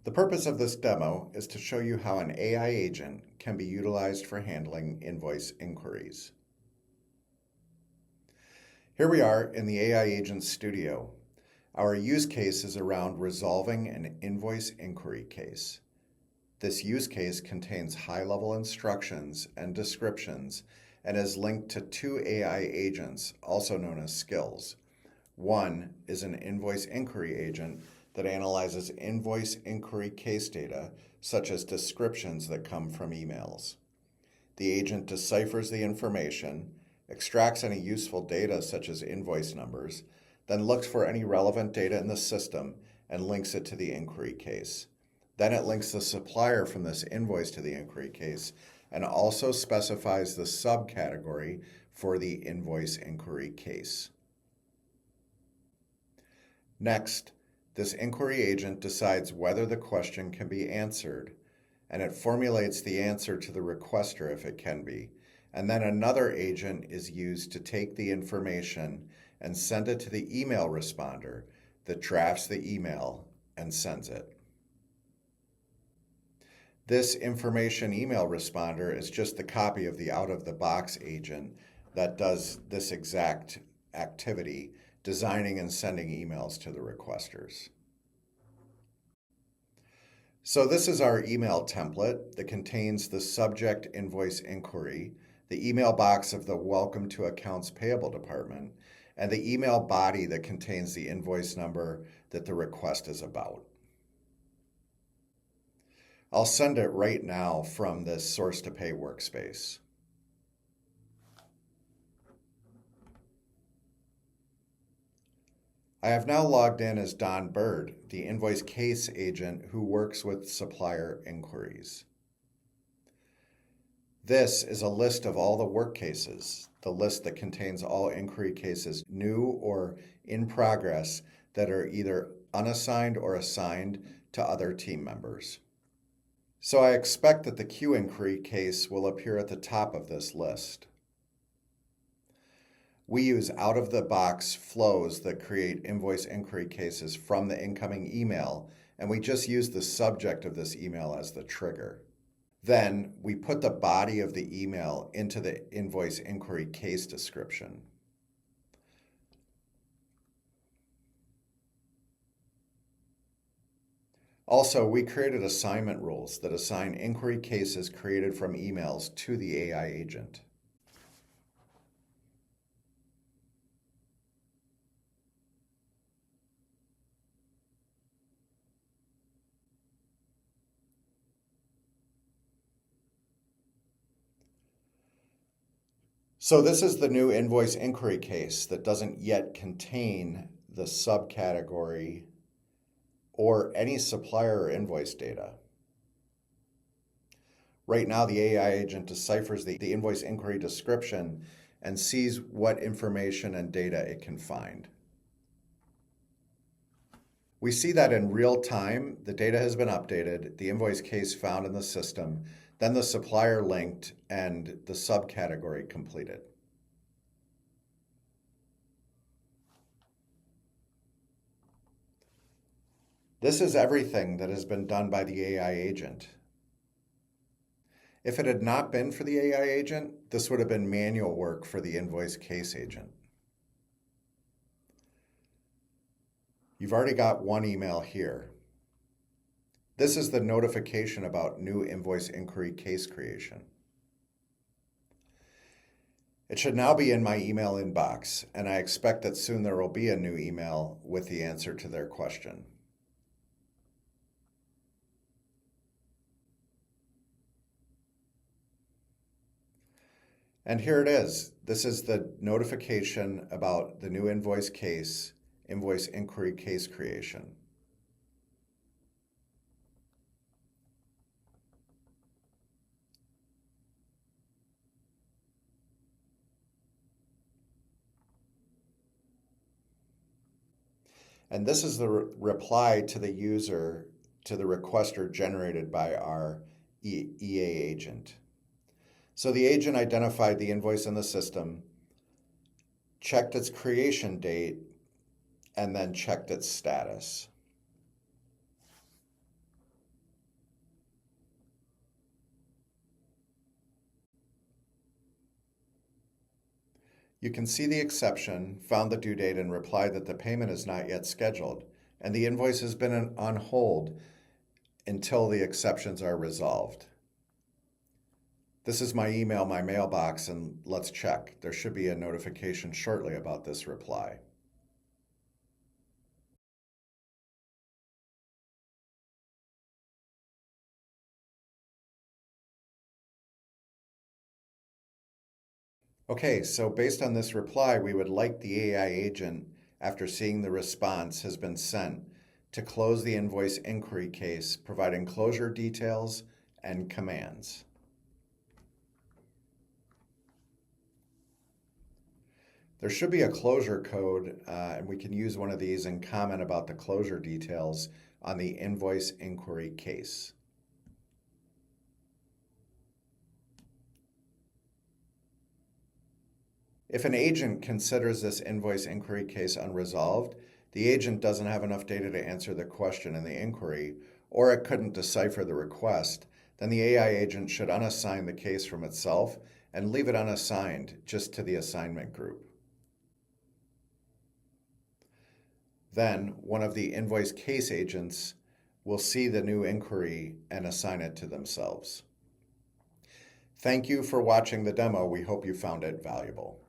The purpose of this demo is to show you how an AI agent can be utilized for handling invoice inquiries. Here we are in the AI Agent Studio. Our use case is around resolving an invoice inquiry case. This use case contains high-level instructions and descriptions and is linked to two AI agents, also known as skills. One is an invoice inquiry agent that analyzes invoice inquiry case data, such as descriptions that come from emails. The agent deciphers the information, extracts any useful data such as invoice numbers, then looks for any relevant data in the system and links it to the inquiry case. Then it links the supplier from this invoice to the inquiry case and also specifies the subcategory for the invoice inquiry case. Next, this inquiry agent decides whether the question can be answered, and it formulates the answer to the requester if it can be. And then another agent is used to take the information and send it to the email responder that drafts the email and sends it. This information email responder is just the copy of the out-of-the-box agent that does this exact activity, designing and sending emails to the requesters. So this is our email template that contains the subject invoice inquiry, the email box of the Welcome to Accounts Payable department, and the email body that contains the invoice number that the request is about. I'll send it right now from this source to pay workspace. I have now logged in as Don Bird, the invoice case agent who works with supplier inquiries. This is a list of all the work cases, the list that contains all inquiry cases new or in progress that are either unassigned or assigned to other team members. So I expect that the Q inquiry case will appear at the top of this list. We use out-of-the-box flows that create invoice inquiry cases from the incoming email, and we just use the subject of this email as the trigger. Then we put the body of the email into the invoice inquiry case description. Also, we created assignment rules that assign inquiry cases created from emails to the AI agent. So this is the new invoice inquiry case that doesn't yet contain the subcategory or any supplier or invoice data. Right now, the AI agent deciphers the invoice inquiry description and sees what information and data it can find. We see that in real time, the data has been updated, the invoice case found in the system, then the supplier linked, and the subcategory completed. This is everything that has been done by the AI agent. If it had not been for the AI agent, this would have been manual work for the invoice case agent. You've already got one email here. This is the notification about new invoice inquiry case creation. It should now be in my email inbox, and I expect that soon there will be a new email with the answer to their question. And here it is. This is the notification about the new invoice case, invoice inquiry case creation. And this is the reply to the user, to the requester generated by our EA agent. So the agent identified the invoice in the system, checked its creation date, and then checked its status. You can see the exception, found the due date, and replied that the payment is not yet scheduled, and the invoice has been on hold until the exceptions are resolved. This is my email, my mailbox, and let's check. There should be a notification shortly about this reply. Okay, so based on this reply, we would like the AI agent, after seeing the response has been sent, to close the invoice inquiry case, providing closure details and commands. There should be a closure code, and we can use one of these and comment about the closure details on the invoice inquiry case. If an agent considers this invoice inquiry case unresolved, the agent doesn't have enough data to answer the question in the inquiry, or it couldn't decipher the request, then the AI agent should unassign the case from itself and leave it unassigned just to the assignment group. Then, one of the invoice case agents will see the new inquiry and assign it to themselves. Thank you for watching the demo. We hope you found it valuable.